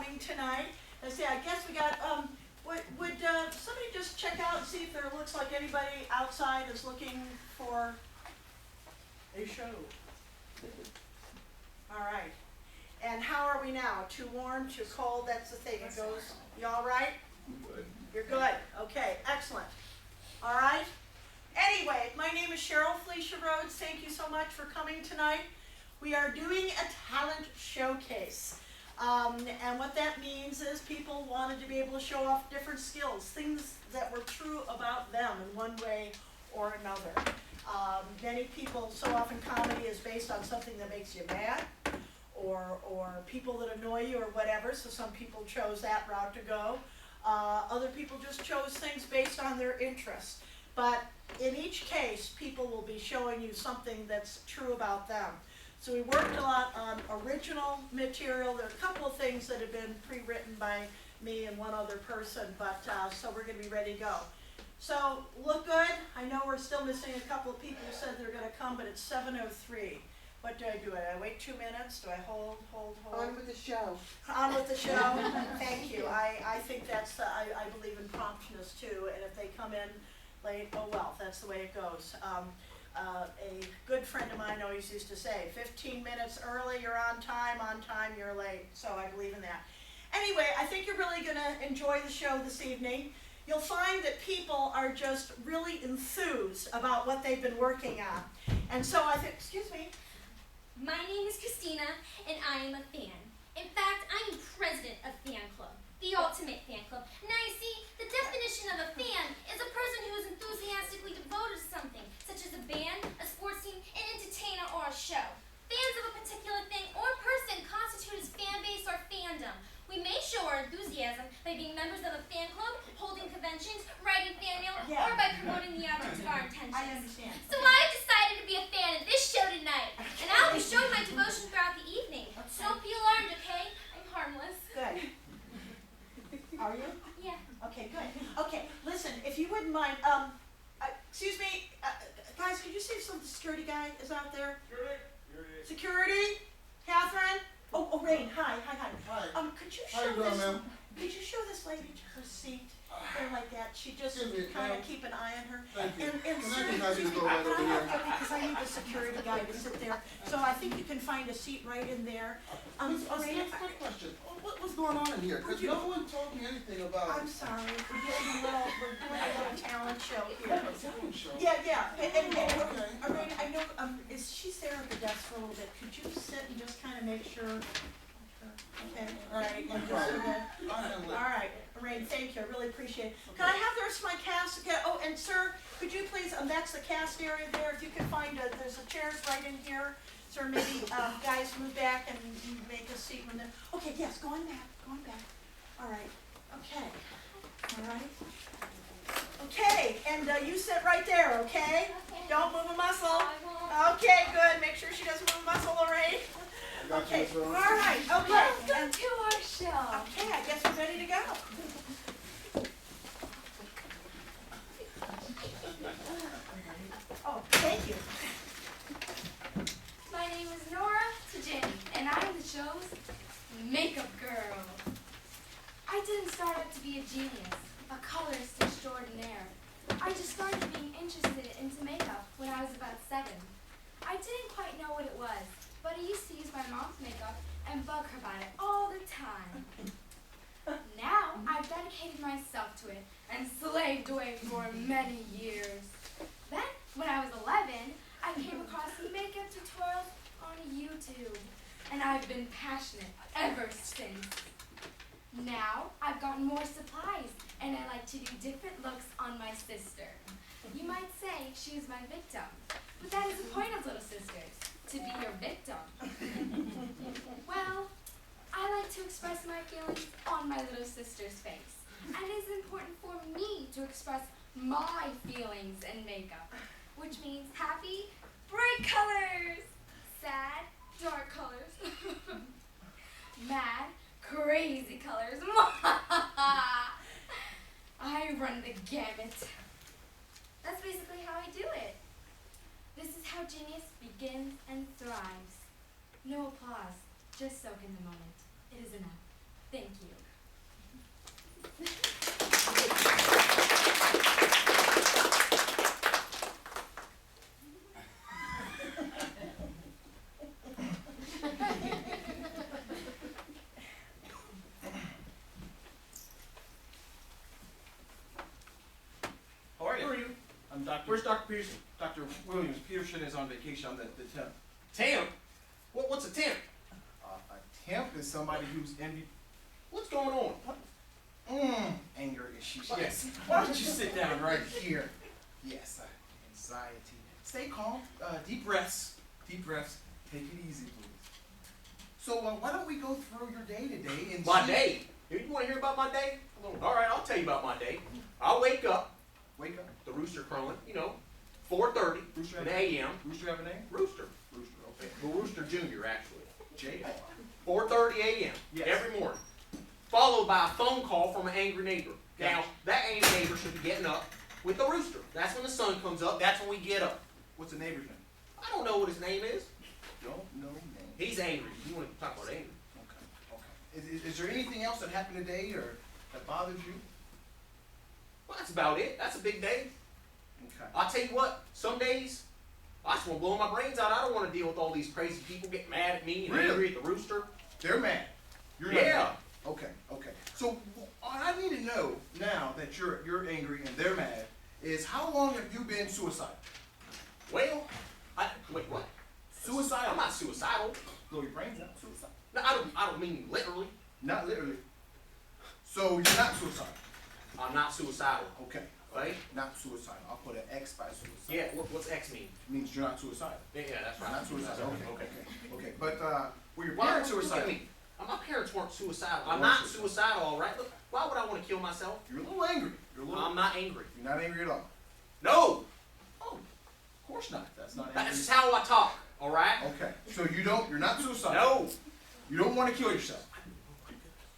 coming tonight. Let's see, I guess we got, would somebody just check out and see if there looks like anybody outside is looking for a show? All right. And how are we now? Too warm, too cold? That's the thing. It goes, you all right? Good. You're good. Okay, excellent. All right. Anyway, my name is Felicia Rhoads. Thank you so much for coming tonight. We are doing a talent showcase. And what that means is people wanted to be able to show off different skills, things that were true about them in one way or another. Many people, so often comedy is based on something that makes you mad or people that annoy you or whatever, so some people chose that route to go. Other people just chose things based on their interests. But in each case, people will be showing you something that's true about them. So we worked a lot on original material. There are a couple of things that have been pre-written by me and one other person, but so we're going to be ready to go. So look good. I know we're still missing a couple of people who said they're going to come, but it's 7:03. What do I do? I wait 2 minutes? Do I hold? On with the show. On with the show. Thank you. I think that's, I believe in promptness too, and if they come in late, oh well, that's the way it goes. A good friend of mine always used to say, 15 minutes early, you're on time, you're late. So I believe in that. Anyway, I think you're really going to enjoy the show this evening. You'll find that people are just really enthused about what they've been working on. And so I think, excuse me. My name is Christina, and I am a fan. In fact, I am president of Fan Club, the ultimate fan club. Now you see, the definition of a fan is a person who is enthusiastically devoted to something, such as a band, a sports team, an entertainer, or a show. Fans of a particular thing or person constitute as fan base or fandom. We may show our enthusiasm by being members of a fan club, holding conventions, writing fan mail, or by promoting the objects of our intentions. I understand. So I've decided to be a fan of this show tonight, and I'll be showing my devotion throughout the evening. Okay. So don't be alarmed, okay? I'm harmless. Good. Are you? Yeah. Okay, good. Okay, listen, if you wouldn't mind, excuse me, guys, could you see if some security guy is out there? Security? Catherine? Oh, Rain, hi. Hi. Could you How show you doing, this, ma'am? could you show this lady to her seat? There like that, she just Excuse me, kind of ma'am. keep an eye on her. Thank you. And Can sir, I have you excuse me, go right can over I here? help you because I need the security guy to sit there. So I think you can find a seat right in there. Let's Rain, quick question. What's going on in here? Because no one told me anything about I'm sorry, we're doing a little talent show here. a talent show. Yeah, and Okay. Rain, I know, is she's there at the desk for a little bit, could you sit and just kind of make sure? Okay, all right, and just sort of, all right, Rain, thank you, I really appreciate it. Can I have the rest of my cast? Okay, oh, and sir, could you please, that's the cast area there, if you could find, there's a chairs right in here. Sir, maybe, guys move back and you make a seat when they're, okay, yes, go on back. All right, okay, all right. Okay, and you sit right there, okay? Don't move a muscle. I won't. Okay, good, make sure she doesn't move a muscle, Lorraine. Okay, all right, okay. Welcome to our show. Okay, I guess we're ready to go. Oh, thank you. My name is Nora Tajani, and I'm the show's makeup girl. I didn't start out to be a genius, a colorist extraordinaire. I just started being interested into makeup when I was about 7. I didn't quite know what it was, but I used to use my mom's makeup and bug her about it all the time. Now, I've dedicated myself to it and slaved away for many years. Then, when I was 11, I came across makeup tutorials on YouTube, and I've been passionate ever since. Now, I've gotten more supplies, and I like to do different looks on my sister. You might say she is my victim, but that is the point of Little Sisters, to be your victim. Well, I like to express my feelings on my little sister's face, and it is important for me to express my feelings in makeup, which means happy, bright colors, sad, dark colors, mad, crazy colors. I run the gamut. That's basically how I do it. This is how genius begins and thrives. No applause, just soak in the moment. It is enough. Thank you. Where's Dr. Peterson? Dr. Williams. Peterson is on vacation. I'm the temp. Temp? What's a temp? A temp is somebody who's envy. What's going on? Anger issues. What? Yes. Why don't you sit down right here? Yes. Anxiety. Stay calm. Deep breaths. Deep breaths. Take it easy, please. So why don't we go through your day today and My day? You want to hear about my day? All right, I'll tell you about my day. I'll wake up, Wake up. the rooster crowing, 4:30 Rooster in have the a.m. Rooster have a name? Rooster. Rooster. Okay. Well, Rooster Jr. actually. J.R. 4:30 a.m. Yes. every morning. Followed by a phone call from an angry neighbor. Gotcha. Now, that angry neighbor should be getting up with the rooster. That's when the sun comes up. That's when we get up. What's the neighbor's name? I don't know what his name is. Don't know name. He's angry. You want to talk about angry? Okay. Is there anything else that happened today or that bothers you? Well, that's about it. That's a big day. Okay. I'll tell you what, some days, I just want to blow my brains out. I don't want to deal with all these crazy people getting mad at me and Really? angry at the rooster. They're mad. You're not Yeah. mad. Okay. So I need to know now that you're angry and they're mad is how long have you been suicidal? Well, wait, what? Suicidal? I'm not suicidal. Blow your brains out. Suicidal. No, I don't mean literally. Not literally. So you're not suicidal. I'm not suicidal. Okay. Right? Not suicidal. I'll put an X by suicide. Yeah, what's X mean? It means you're not suicidal. Yeah, that's right. Not suicidal. Okay. Okay. But were your Why parents look at suicidal? me? My parents weren't suicidal. They I'm weren't not suicidal, all right? Look, why would I want to kill myself? You're a little angry. I'm not angry. You're not angry at all. No! Oh, of course not. That's not angry. That's just how I talk, all right? Okay. So you're not suicidal. No! You don't want to kill yourself.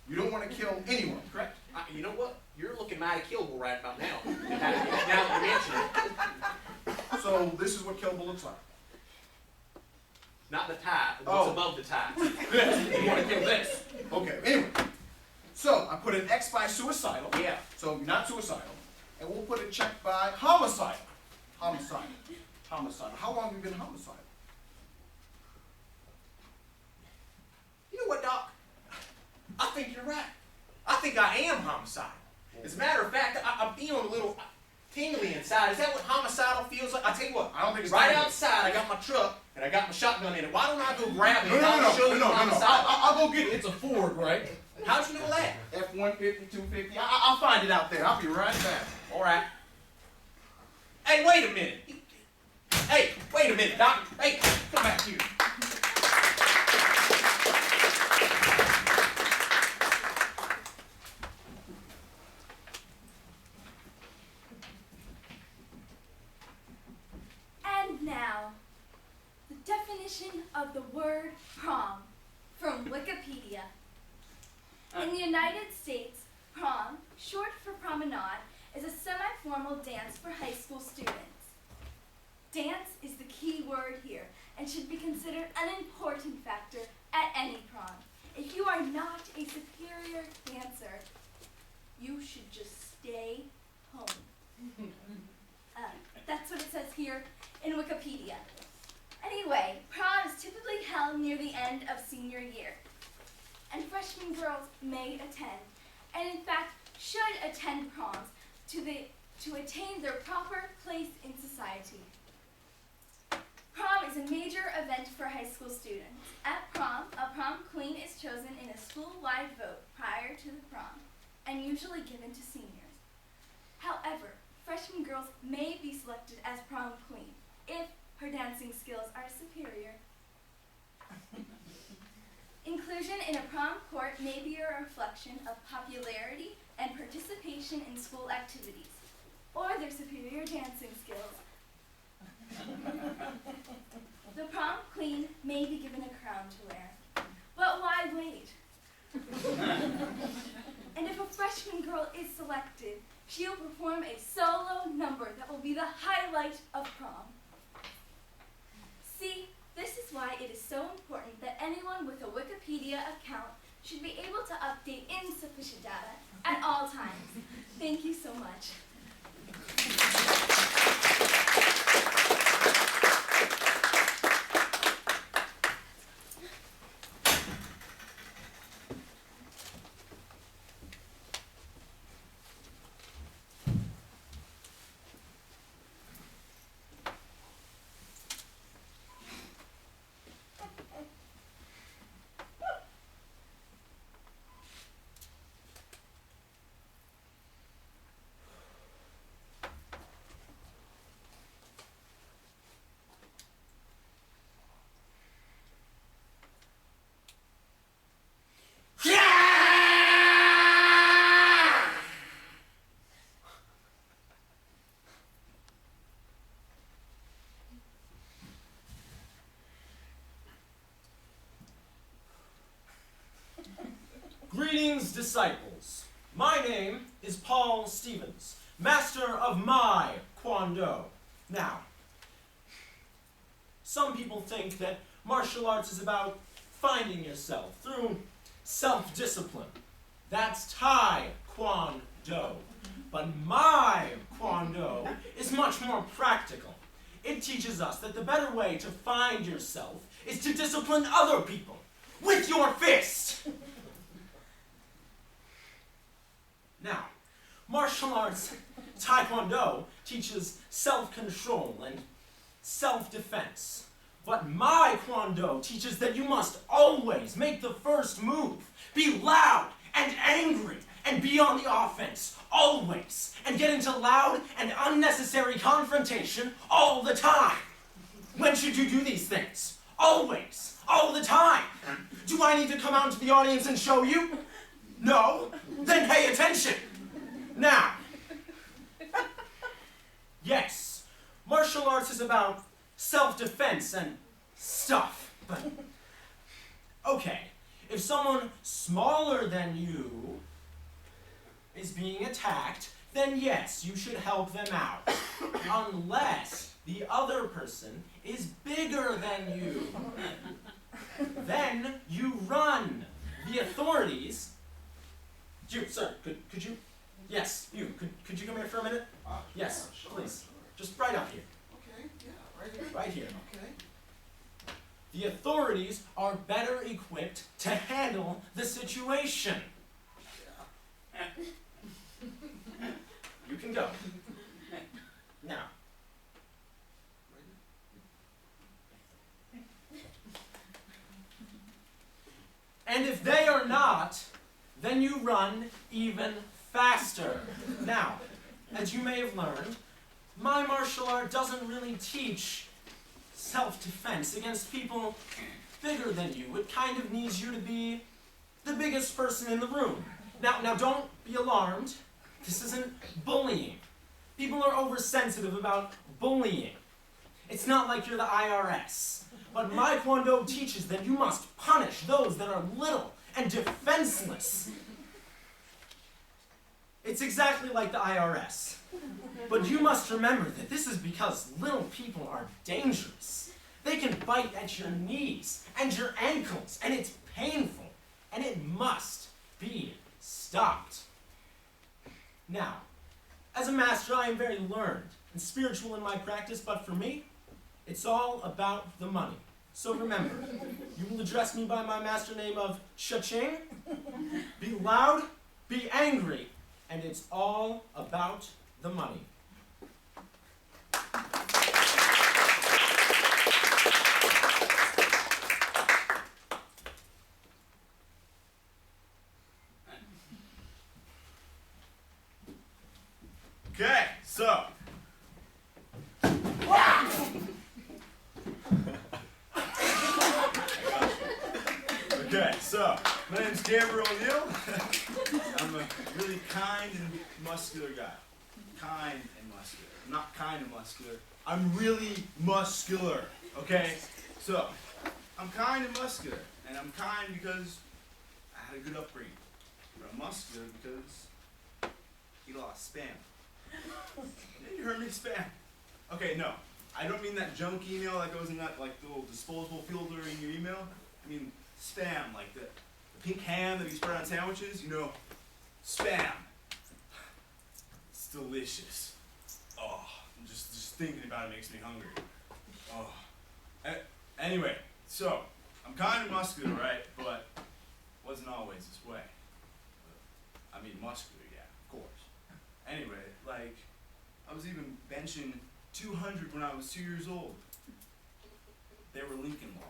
You don't want to kill anyone, correct? You know what? You're looking mighty killable right about now. Now that you mention it. So this is what killable looks like. Not the tie, but Oh. what's above the tie. You want to kill this. Okay, anyway. So I put an X by suicidal. Yeah. So you're not suicidal. And we'll put a check by homicidal. Homicidal. How long have you been homicidal? You know what, Doc? I think you're right. I think I am homicidal. As a matter of fact, I'm feeling a little tingly inside. Is that what homicidal feels like? I tell you what, I don't think it's right tingly. outside I got my truck and I got my shotgun in it. Why don't I go grab it No. and I'll show you homicidal? I'll go get it. It's a Ford, right? How'd you know that? F-150, 250. I'll find it out there. I'll be right back. All right. Hey, wait a minute. Hey, wait a minute, Doc. Hey, come back here. And now, the definition of the word prom from Wikipedia. In the United States, prom, short for promenade, is a semi-formal dance for high school students. Dance is the key word here and should be considered an important factor at any prom. If you are not a superior dancer, you should just stay home. That's what it says here in Wikipedia. Anyway, prom is typically held near the end of senior year, and freshman girls may attend, and in fact should attend proms to attain their proper place in society. Prom is a major event for high school students. At prom, a prom queen is chosen in a school-wide vote prior to the prom, and usually given to seniors. However, freshman girls may be selected as prom queen if her dancing skills are superior. Inclusion in a prom court may be a reflection of popularity and participation in school activities, or their superior dancing skills. The prom queen may be given a crown to wear, but why wait? And if a freshman girl is selected, she will perform a solo number that will be the highlight of prom. See, this is why it is so important that anyone with a Wikipedia account should be able to update insufficient data at all times. Thank you so much. Greetings, disciples. My name is Paul Stevens, master of my Kwon-Do. Now, some people think that martial arts is about finding yourself through self-discipline. That's Thai Kwon-Do. But my Kwon-Do is much more practical. It teaches us that the better way to find yourself is to discipline other people with your fist. Now, martial arts Taekwondo teaches self-control and self-defense. But my Kwon-Do teaches that you must always make the first move, be loud and angry, and be on the offense, always, and get into loud and unnecessary confrontation all the time. When should you do these things? Always, all the time. Do I need to come out into the audience and show you? No? Then pay attention. Now, yes, martial arts is about self-defense and stuff, but okay, if someone smaller than you is being attacked, then yes, you should help them out. Unless the other person is bigger than you. Then you run. The authorities... You, sir, could you... Yes, you. Could you come here for a minute? Yes, sure, please. sure. Just right up here. Okay, yeah, right here. Right here. Okay. The authorities are better equipped to handle the situation. You can go. Now. And if they are not, then you run even faster. Now, as you may have learned, my martial art doesn't really teach self-defense against people bigger than you. It kind of needs you to be the biggest person in the room. Now don't be alarmed. This isn't bullying. People are oversensitive about bullying. It's not like you're the IRS. But my Kwon-Do teaches that you must punish those that are little and defenseless. It's exactly like the IRS. But you must remember that this is because little people are dangerous. They can bite at your knees and your ankles, and it's painful, and it must be stopped. Now, as a master, I am very learned and spiritual in my practice, but for me, it's all about the money. So remember, you will address me by my master name of Cha-Ching, be loud, be angry, and it's all about the money. Okay, so. Okay, so my name's Gabriel O'Neill. I'm a really kind and muscular guy. Kind and muscular. I'm not kind and muscular. I'm really muscular. Okay? So, I'm kind and muscular. And I'm kind because I had a good upbringing. But I'm muscular because I eat a lot of spam. You heard me, spam. Okay, no. I don't mean that junk email that goes in that like little disposable filter in your email. I mean spam, like the pink ham that you spread on sandwiches, you know, spam. It's delicious. Oh, just thinking about it makes me hungry. Oh. Anyway, so I'm kind of muscular, right? But wasn't always this way. I mean muscular, yeah, of course. Anyway, like I was even benching 200 when I was 2 years old. They were Lincoln laws.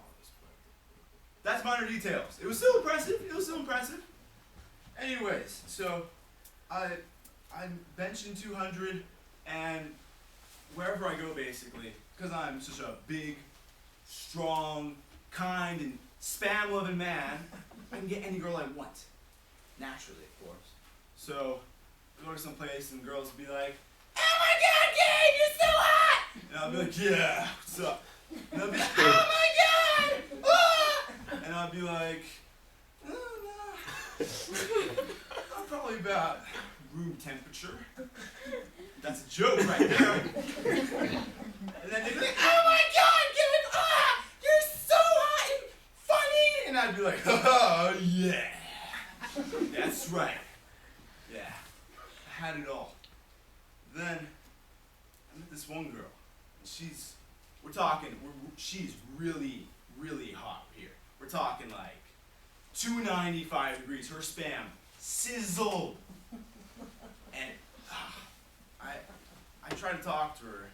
That's minor details. It was still impressive. It was still impressive. Anyways, so I'm benching 200, and wherever I go, basically, because I'm such a big, strong, kind, and spam-loving man, I can get any girl I want. Naturally, of course. So I go to some place, and girls will be like, "Oh my God, Gabe, you're so hot!" And I'll be like, "Yeah, what's up?" And they'll be like, "Oh my God! Ah!" And I'll be like, "Oh no." I'm probably about room temperature. That's a joke right there. And then they'd be like, oh my God, you're so hot and funny. And I'd be like, oh yeah. That's right. Yeah, I had it all. Then I met this one girl. And she's really, really hot here. We're talking like 295 degrees. Her spam sizzled. And I tried to talk to her,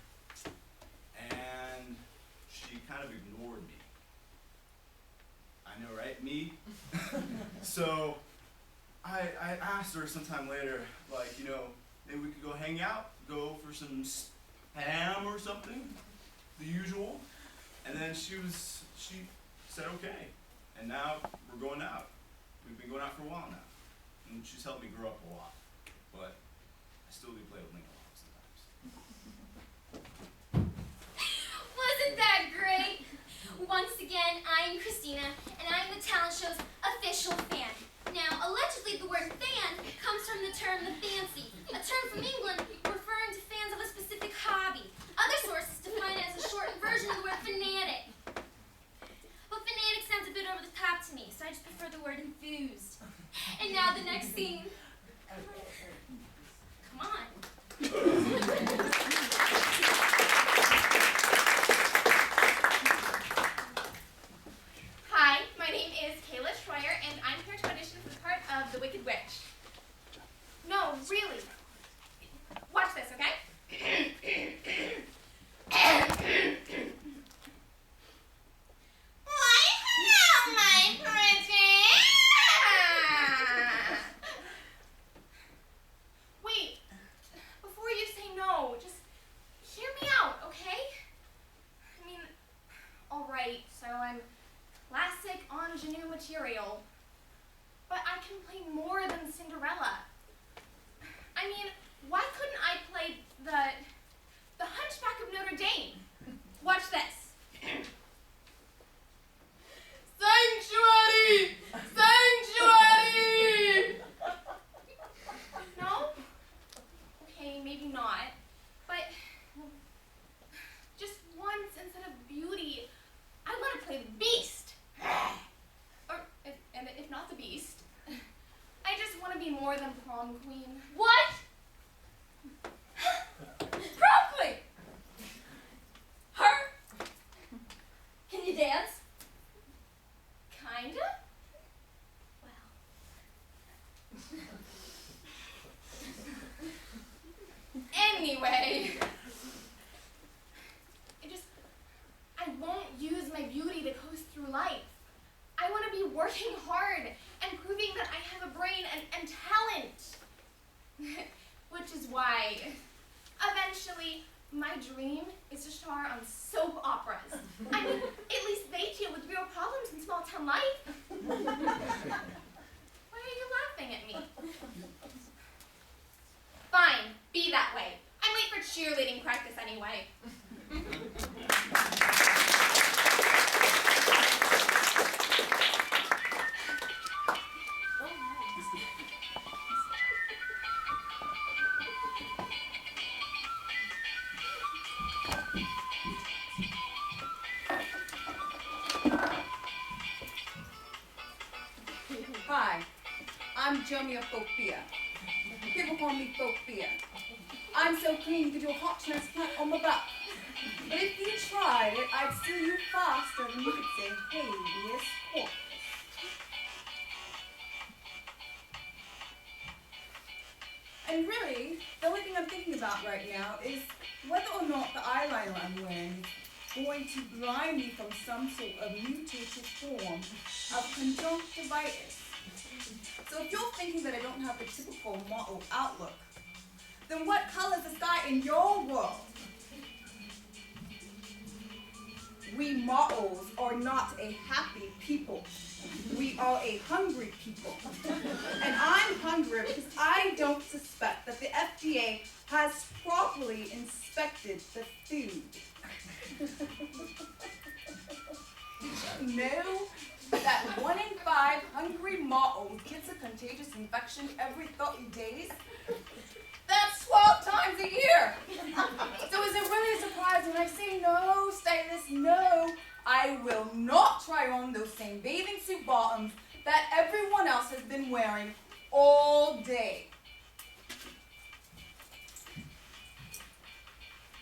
and she kind of ignored me. I know, right? Me? So I asked her sometime later, like, maybe we could go hang out, go for some spam or something, the usual. And then she said okay. And now we're going out. We've been going out for a while now. And she's helped me grow up a lot. But I still do play with Link a lot sometimes. Wasn't that great? Once again, I'm Christina, and I'm the talent show's official fan. Now, allegedly, the word fan comes from the term the fancy, a term from England referring to fans of a specific hobby. Other sources define it as a shortened version of the word fanatic. But fanatic sounds a bit over the top to me, so I just prefer the word enthused. And now the next scene. Come on. Hi, my name is Kayla Schreier, and I'm here to audition for the part of the Wicked Witch. No, really. Watch this, okay? Why, hello, my pretty. Wait, before you say no, just hear me out, okay? I mean, alright, so I'm classic ingenue material, but I can play more than Cinderella. I mean, why couldn't I play the Hunchback of Notre Dame? Watch this. Sanctuary! Sanctuary! No? Okay, maybe not. But just once, instead of Beauty, I want to play the Beast. Or, if not the Beast, I just want to be more than prom queen. What? Prom queen! Her? Can you dance? Kinda? Well. Anyway. I won't use my beauty to coast through life. I want to be working hard and proving that I have a brain and talent. Which is why, eventually, my dream is to star on soap operas. I mean, at least they deal with real problems in small town life. Why are you laughing at me? Fine, be that way. I'm late for cheerleading practice anyway. Hi, I'm Jeremy of Sophia. People call me Sophia. I'm so clean you could do a hot transplant on my back. But if you tried it, I'd steal you faster than you could say, hey, yes, corpus. And really, the only thing I'm thinking about right now is whether or not the eyeliner I'm wearing is going to blind me from some sort of mutated form of conjunctivitis. So if you're thinking that I don't have the typical model outlook, then what color is the sky in your world? We models are not a happy people. We are a hungry people. And I'm hungry because I don't suspect that the FDA has properly inspected the food. Know that 1 in 5 hungry models gets a contagious infection every 30 days? That's 12 times a year. So is it really a surprise when I say no, stylist, no, I will not try on those same bathing suit bottoms that everyone else has been wearing all day?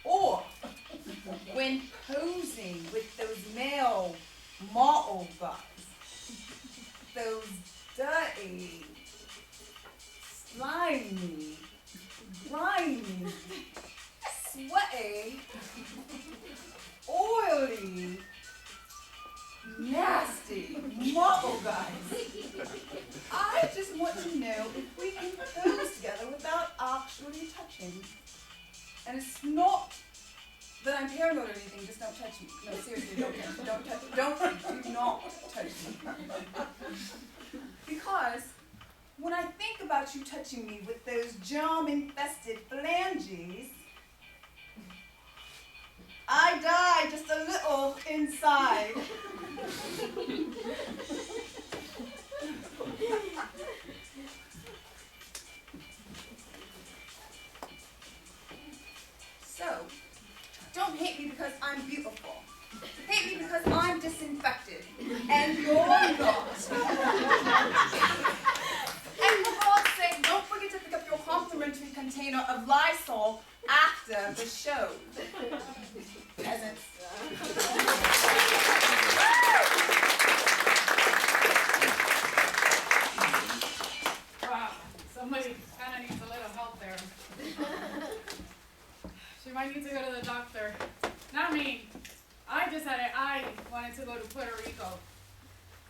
Or when posing with those male model guys, those dirty, slimy, grimy, sweaty, oily, nasty model guys. I just want to know if we can pose together without actually touching. And it's not that I'm paranoid or anything, just don't touch me. No, seriously, don't touch me. Do not touch me. Because when I think about you touching me with those germ-infested phalanges, I die just a little inside. So, don't hate me because I'm beautiful. Hate me because I'm disinfected. And you're not. And for God's sake, don't forget to pick up your complimentary container of Lysol after the show. Peasants. Wow, somebody kind of needs a little help there. She might need to go to the doctor. Not me. I decided I wanted to go to Puerto Rico.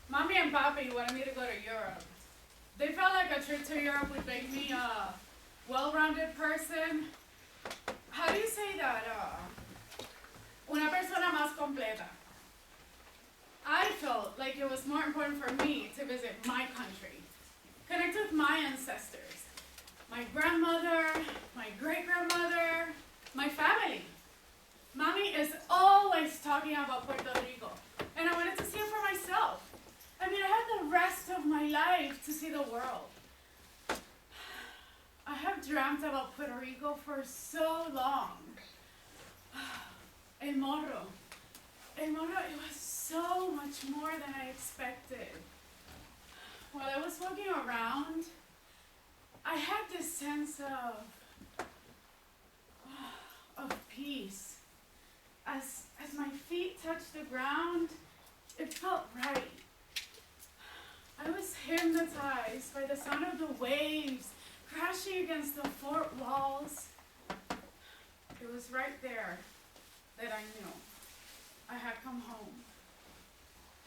Mommy and Papi wanted me to go to Europe. They felt like a trip to Europe would make me a well-rounded person. How do you say that? Una persona más completa. I felt like it was more important for me to visit my country, connect with my ancestors, my grandmother, my great-grandmother, my family. Mommy is always talking about Puerto Rico, and I wanted to see it for myself. I mean, I have the rest of my life to see the world. I have dreamt about Puerto Rico for so long. El Morro, it was so much more than I expected. While I was walking around, I had this sense of peace. As my feet touched the ground, it felt right. I was hypnotized by the sound of the waves crashing against the fort walls. It was right there that I knew I had come home.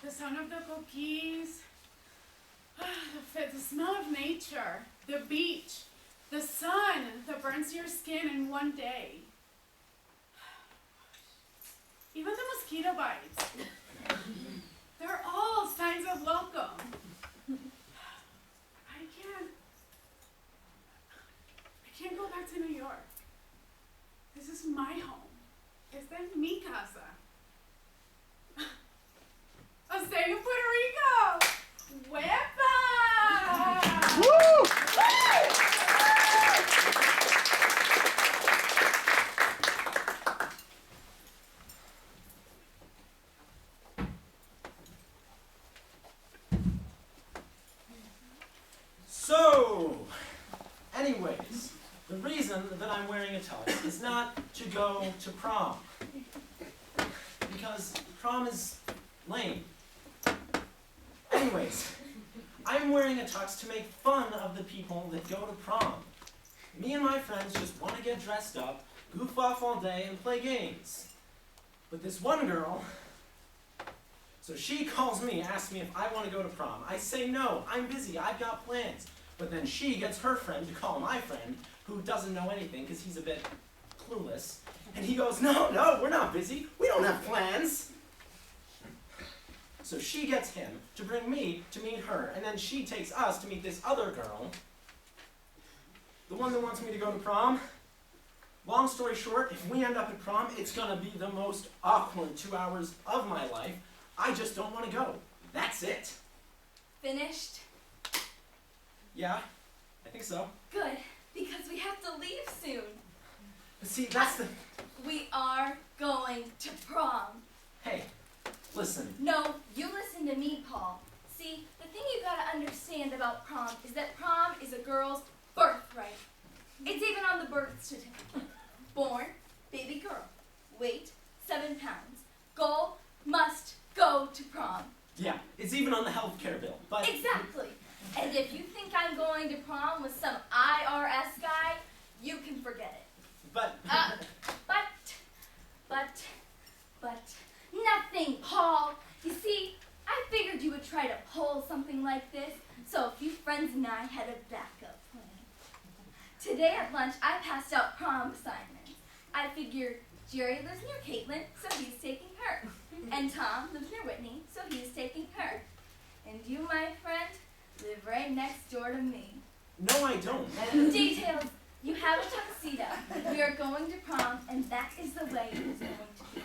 The sound of the coquilles, the smell of nature, the beach, the sun that burns your skin in one day. Even the mosquito bites. They're all signs of welcome. I can't go back to New York. This is my home. Esta es mi casa. I'm staying in Puerto Rico. Wepa! Woo! So, anyways, the reason that I'm wearing a tux is not to go to prom. Because prom is lame. Anyways, I'm wearing a tux to make fun of the people that go to prom. Me and my friends just want to get dressed up, goof off all day, and play games. But this one girl, so she calls me, asks me if I want to go to prom. I say no, I'm busy, I've got plans. But then she gets her friend to call my friend, who doesn't know anything because he's a bit clueless. And he goes, no, we're not busy. We don't have plans. So she gets him to bring me to meet her. And then she takes us to meet this other girl, the one that wants me to go to prom. Long story short, if we end up at prom, it's going to be the most awkward 2 hours of my life. I just don't want to go. That's it. Finished? Yeah, I think so. Good, because we have to leave soon. See, that's the... We are going to prom. Hey, listen. No, you listen to me, Paul. See, the thing you gotta understand about prom is that prom is a girl's birthright. It's even on the birth certificate. Born, baby girl. Weight, 7 pounds. Goal, must go to prom. Yeah, it's even on the healthcare bill, but... Exactly. And if you think I'm going to prom with some IRS guy, you can forget it. But... But, nothing, Paul. You see, I figured you would try to pull something like this, so a few friends and I had a backup plan. Today at lunch, I passed out prom assignments. I figured Jerry lives near Caitlin, so he's taking her. And Tom lives near Whitney, so he's taking her. And you, my friend, live right next door to me. No, I don't. Details. You have a tuxedo. We are going to prom, and that is the way it is going to be.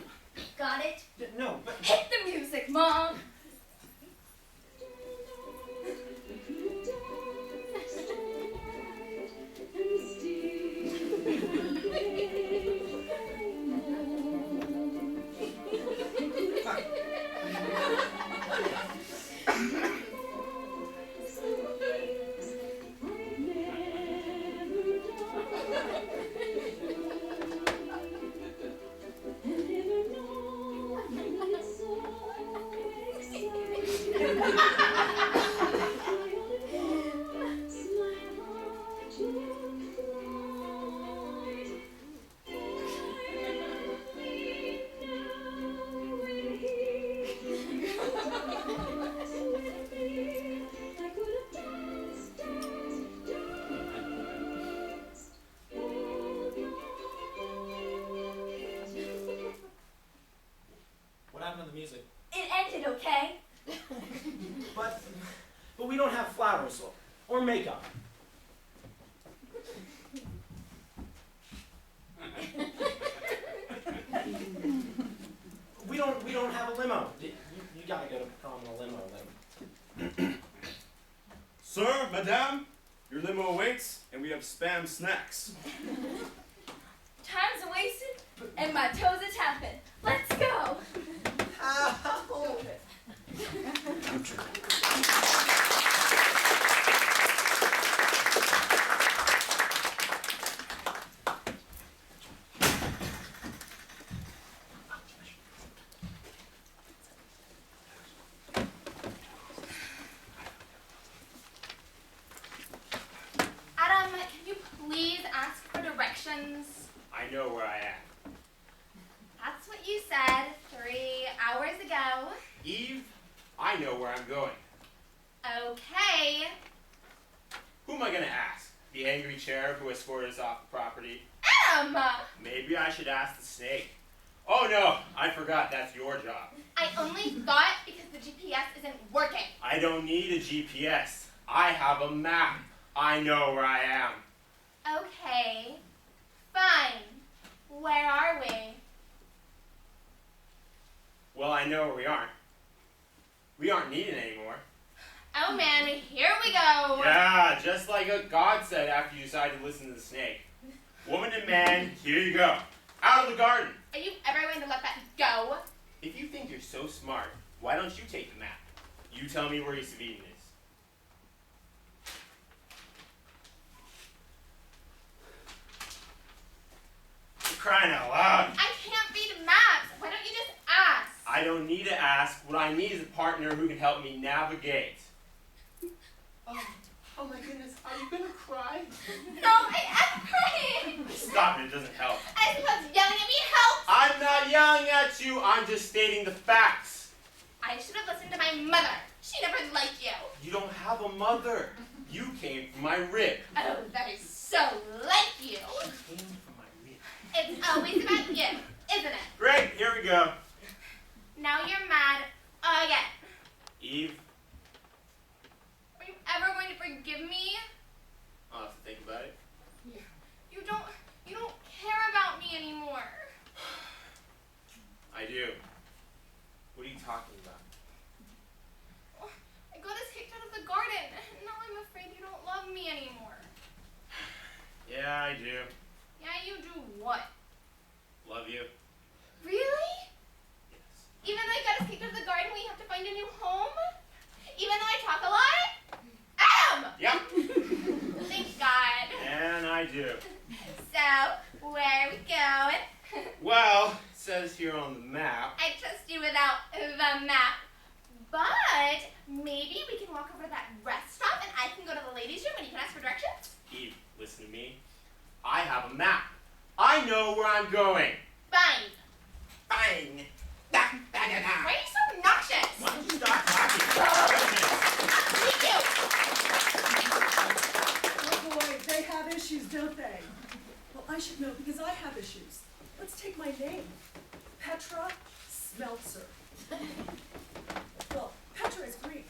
Got it? No, but... Hit the music, Mom! What happened to the music? It ended, okay? But we don't have flowers or makeup. We don't have a limo. You gotta go to prom in a limo, like. Sir, madame, your limo awaits, and we have spam snacks. Time's wasted, and my toes are tapping. Let's go! Ow. Adam, can you please ask for directions? I know where I am. That's what you said 3 hours ago. Eve, I know where I'm going. Okay. Who am I going to ask? The angry cherub who escorted us off the property? Adam! Maybe I should ask the snake. Oh no, I forgot that's your job. I only thought because the GPS isn't working. I don't need a GPS. I have a map. I know where I am. Okay. Fine. Where are we? Well, I know where we aren't. We aren't needed anymore. Oh man, here we go. Yeah, just like what God said after you decided to listen to the snake. Woman and man, here you go. Out of the garden. Are you ever going to let that go? If you think you're so smart, why don't you take the map? You tell me where East of Eden is. You're crying out loud. I can't read maps. Why don't you just ask? I don't need to ask. What I need is a partner who can help me navigate. Oh my goodness, are you gonna cry? No, I am crying. Stop it, it doesn't help. I suppose yelling at me helps. I'm not yelling at you, I'm just stating the facts. I should have listened to my mother. She never liked you. You don't have a mother. You came from my rib. Oh, that is so like you. Came from my rib. It's always about you, isn't it? Great, here we go. Now you're mad again. Eve, Are you ever going to forgive me? I'll have to think about it. You don't care about me anymore. I do. What are you talking about? I got us kicked out of the garden. Now I'm afraid you don't love I do. Yeah, you do what? Love you. Really? Yes. Even though you got us kicked out of the garden, we have to find a new home? Even though I talk a lot? Yep. Thank God. And I do. So, where are we going? Well, it says here on the map. I trust you without the map. But maybe we can walk over to that rest stop and I can go to the ladies' room and you can ask for directions? Eve, listen to me. I have a map. I know where I'm going. Fine. Fine. Why are you so obnoxious? Why don't you stop talking? Oh boy, they have issues, don't they? Well, I should know because I have issues. Let's take my name. Petra Smeltzer. Well, Petra is Greek.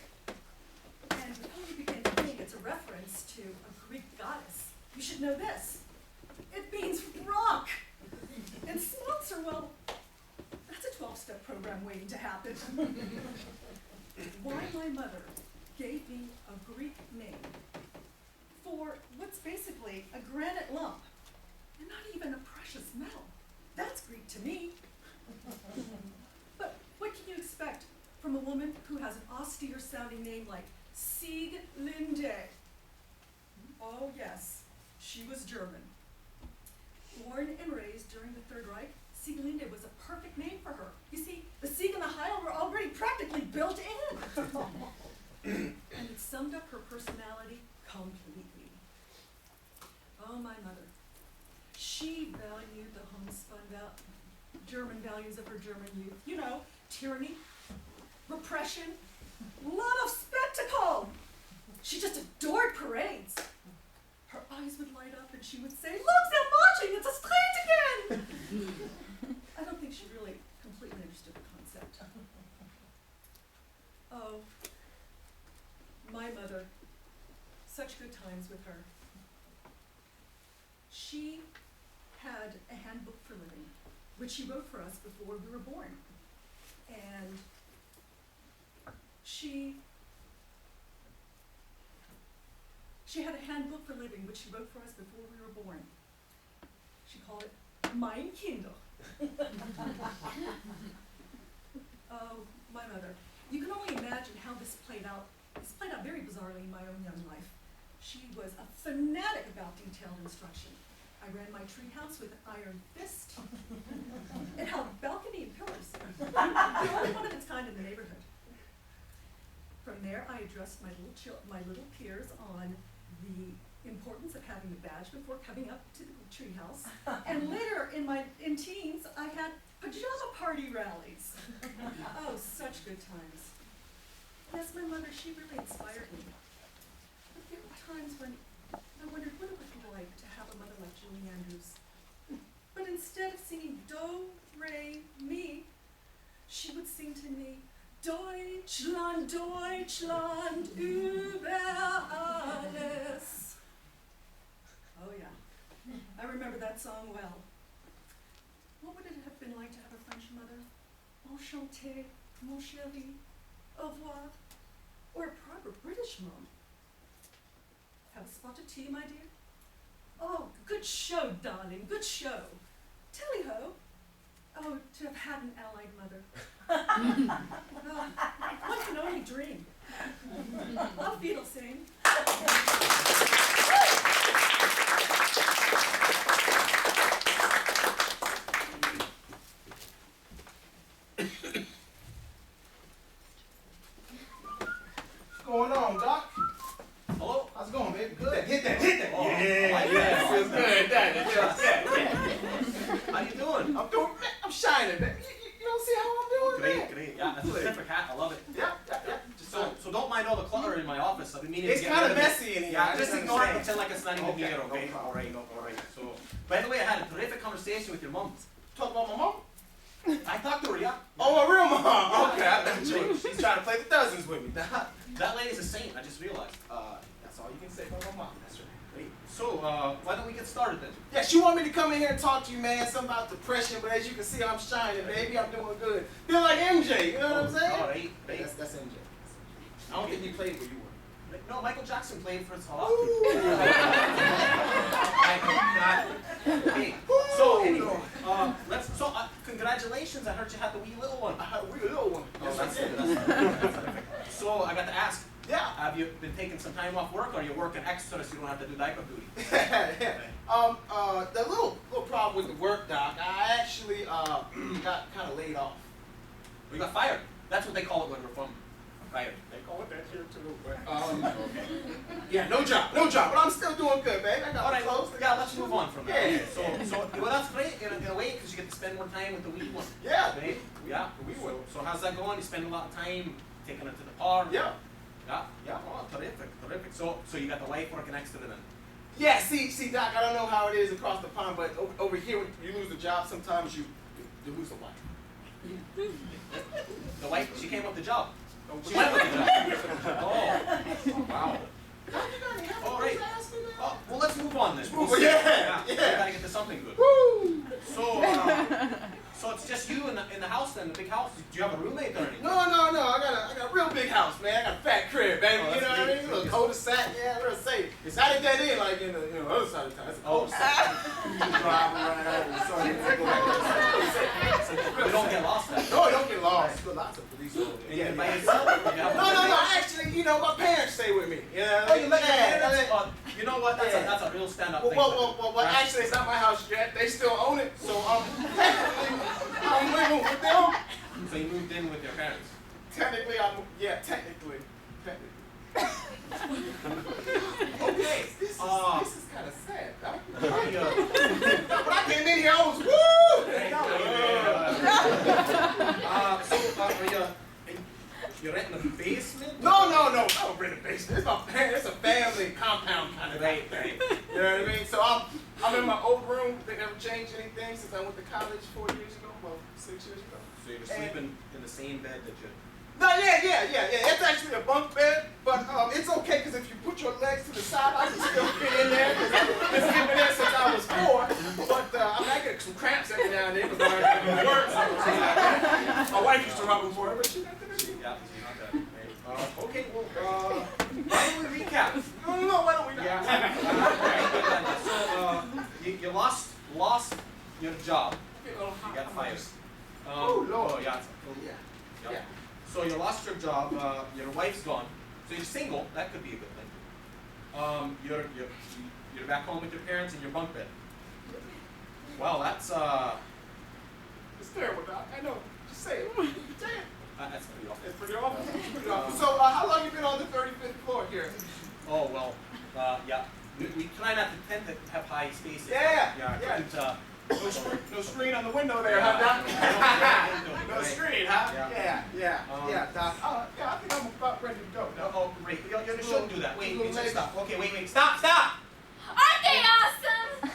And before you begin to think it's a reference to a Greek goddess, you should know this. It means rock. And Smeltzer, well, that's a 12-step program waiting to happen. Why my mother gave me a Greek name for what's basically a granite lump, and not even a precious metal. That's Greek to me. But what can you expect from a woman who has an austere-sounding name like Sieglinde? Oh yes, she was German. Born and raised during the Third Reich, Sieglinde was a perfect name for her. You see, the Sieg and the Heil were already practically built in. And it summed up her personality completely. Oh, my mother. She valued the homespun German values of her German youth. You know, tyranny, repression, love of spectacle. She just adored parades. Her eyes would light up and she would say, "Look, they're marching, it's a straight again!" I don't think she really completely understood the concept. Oh, my mother, such good times with her. She had a handbook for living, which she wrote for us before we were born. And she had a handbook for living, which she wrote for us before we were born. She called it Mein Kinder. Oh, my mother. You can only imagine how this played out. This played out very bizarrely in my own young life. She was a fanatic about detailed instruction. I ran my treehouse with an iron fist. It held a balcony and pillars. The only one of its kind in the neighborhood. From there, I addressed my little peers on the importance of having a badge before coming up to the treehouse. And later, in teens, I had pajama party rallies. Oh, such good times. Yes, my mother, she really inspired me. But there were times when I wondered what it would be like to have a mother like Julie Andrews. But instead of singing do, re, mi, she would sing to me, Deutschland, Deutschland, über alles. Oh yeah, I remember that song well. What would it have been like to have a French mother? Enchanté, mon chéri, au revoir. Or a proper British mom. Have a spot of tea, my dear? Oh, good show, darling, good show. Tally-ho. Oh, to have had an allied mother. Oh, one can only dream. Auf Wiedersehen. What's going on, Doc? Hello? How's it going, baby? Good. Hit that. Oh, Yeah, feels good. Yeah. How you doing? I'm shining, baby. You don't see how I'm doing, man? Great. Yeah, that's a terrific hat. I love it. Yeah. So don't mind all the clutter in my office. I've been meaning It's to get kind rid of it. messy in here. Yeah, I just just ignore it. understand. Pretend like it's not even Okay, here, no okay? problem. All right. So, by the way, I had a terrific conversation with your mom. Talk about my mom? I talked to her, yeah. Oh, my real mom. Okay, I bet you. She's trying to play the dozens with me. That lady's a saint, I just realized. That's all you can say about my mom. That's right. Great. So, why don't we get started then? Yeah, she want me to come in here and talk to you, man, something about depression, but as you can see, I'm shining, baby. I'm doing good. Feel like MJ, you know what I'm saying? All right. That's MJ. I don't think he played where you were. No, Michael Jackson played for us all. Ooh. Michael, not heard you had the wee little one. I had a wee little one. Oh, Yes, that's I did. terrific. So I got to ask, Yeah. have you been taking some time off work, or are you working extra so you don't have to do diaper duty? The little problem with the work, Doc, I actually got kind of laid off. We got fired. That's what they call it when we're from fired. They call it that here too. But, yeah, no job, but I'm still doing good, man. I got All right, close. yeah, let's move on from that. Yeah. Okay, so well, that's great in a way because you get to spend more time with the wee one. Yeah. Right? Yeah, We will. So how's that going? You spend a lot of time taking her to the park. Yeah. Yeah. Oh, terrific. So you got the wife working extra then. Yeah, see, Doc, I don't know how it is across the pond, but over here, when you lose a job, sometimes you lose a wife. The wife, she came with the job. She went with the job. Oh, wow. All right. Well, let's move on then. Yeah. We gotta get to something good. Woo! So it's just you in the house then, the big house. Do you have a roommate or anything? No. I got a real big house, man. I got a fat crib, baby. Oh, You know what I that's mean? great. Little cul-de-sac, yeah, real safe. It's not a dead end like in the other side of town. It's a Oh, cul-de-sac. You drive around and so you can go back there. So you don't get lost then. No, don't get lost. There's lots of police over there. And you by yourself? Or you have No. Actually, my parents stay with me. You know what Oh, I you mean? let your Yeah, parents? yeah. You know what? That's Yeah. a real stand-up thing. Well, actually, it's not my house yet. They still own it, so technically, I'm living with them. So you moved in with your parents. Technically. Okay. This is kind of sad, Doc. Yeah. When I came in here, I was woo! You're renting a basement? No. I don't rent a basement. It's my parents. It's a family compound kind of Right. thing. You know what I mean? So I'm in my old room. They never changed anything since I went to college 4 years ago. Well, 6 years ago. So you're sleeping in the same bed that you... No, yeah. It's actually a bunk bed, but it's okay because if you put your legs to the side, I can still fit in there. Cause it's been there since I was 4. But I get some cramps every now and then because I have to work. My wife used to rub them for her, but she got the baby. Yeah, so you're not that. Right. Okay, well, why don't we recap? No, why don't we not? Yeah. So you lost your job. You got fired. Oh, Lord. Oh, yeah. Yeah. So you lost your job. Your wife's gone. So you're single. That could be a good thing. You're back home with your parents in your bunk bed. Well, that's It's terrible, Doc. I know. Just say it. Say it. that's pretty awful. It's pretty awful. So how long you been on the 35th floor here? Oh well, yeah. We try not to tend to have high spaces. Yeah. I couldn't, No screen on the window there, huh, Doc? No screen, huh? Yeah, Doc. Yeah, I think I'm about ready to go. Oh, great. You shouldn't do that. Wait, Little legs. stop. Okay, wait. Stop! Aren't they awesome?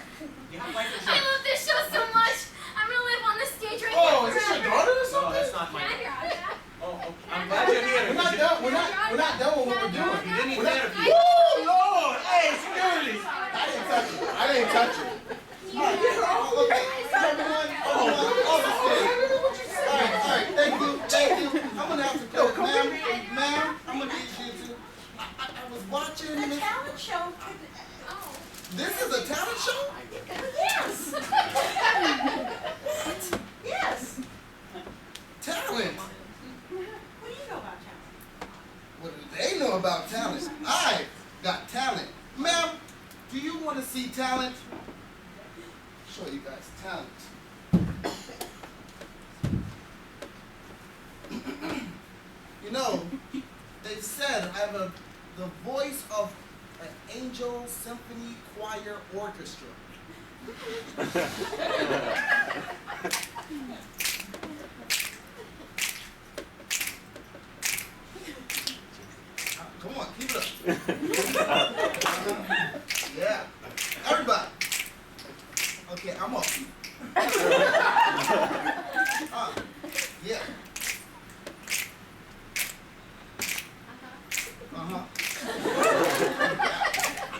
You have life I insurance. love this show so much. I'm gonna live on the stage right Oh, here is this your forever. daughter or No, something? that's not Can my. I hear all that? Oh, I'm glad you're here. We're not done. We're not done with what we're doing. You didn't even We're not- interview. Woo, Lord! Hey, security! I didn't touch it. All right, okay. Everyone, all right, thank you. I'm gonna have to go, ma'am. I'm gonna need you to. I was watching A this. talent show could, This is a talent show? yes. Yes. Talent. What do you know about talent? What do they know about talent? I got talent. Ma'am, do you want to see talent? Show you guys talent. You know, they said I have the voice of an angel symphony choir orchestra. Come on, keep it up. Yeah. Everybody. Okay, I'm off. Yeah.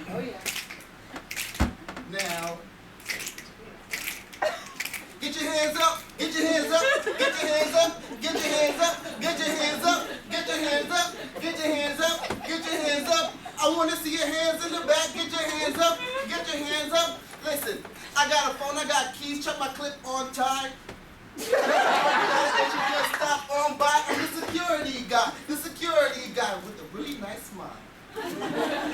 Oh, yeah. Now, get your hands up, get your hands up, get your hands up, get your hands up, get your hands up, get your hands up, get your hands up, get your hands up. I want to see your hands in the back, get your hands up, get your hands up. Listen, I got a phone, I got keys, check my clip on tie. They should just stop on by the security guy. The security guy with a really nice smile.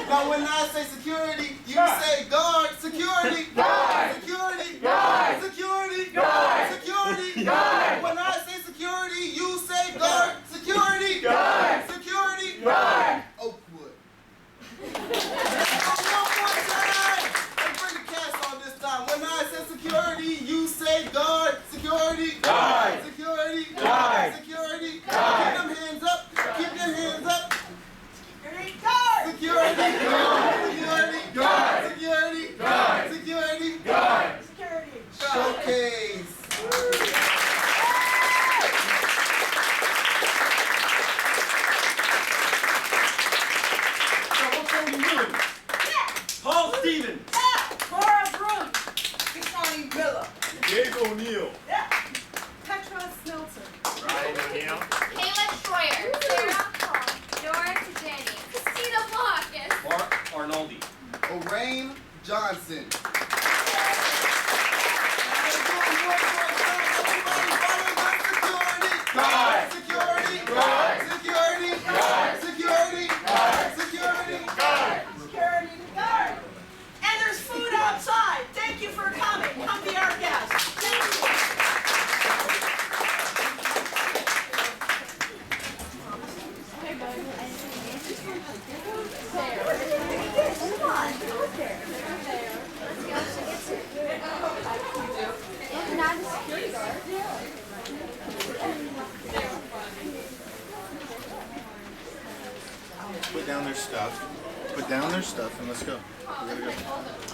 Now when I say security, you say guard, security, guard, security, guard, security, guard, security, guard. When I say security, you say guard, security, guard, security, guard. Oakwood. One more time. Let's bring the cast on this time. When I say security, you say guard, security, guard, security, guard, security, guard. Keep them hands up. Keep your hands up. Security guard! Security guard! Security guard! Security guard! Security guard! Security. Showcase! So what's on the room? Paul Stevens. Cora Broom. Connie Miller. Dave O'Neill. Petra Snelton. Ryan O'Neill. Kayla Schroyer. Sarah Paul. Dora Tajani. Christina Marcus. Mark Arnoldi. Orain Johnson. Guard! Security guard! Security guard! Security guard! Security guard! Security guard. And there's food outside. Thank you for coming. Come be our guests. Thank you. Put down their stuff. Put down their stuff and let's go. We gotta go.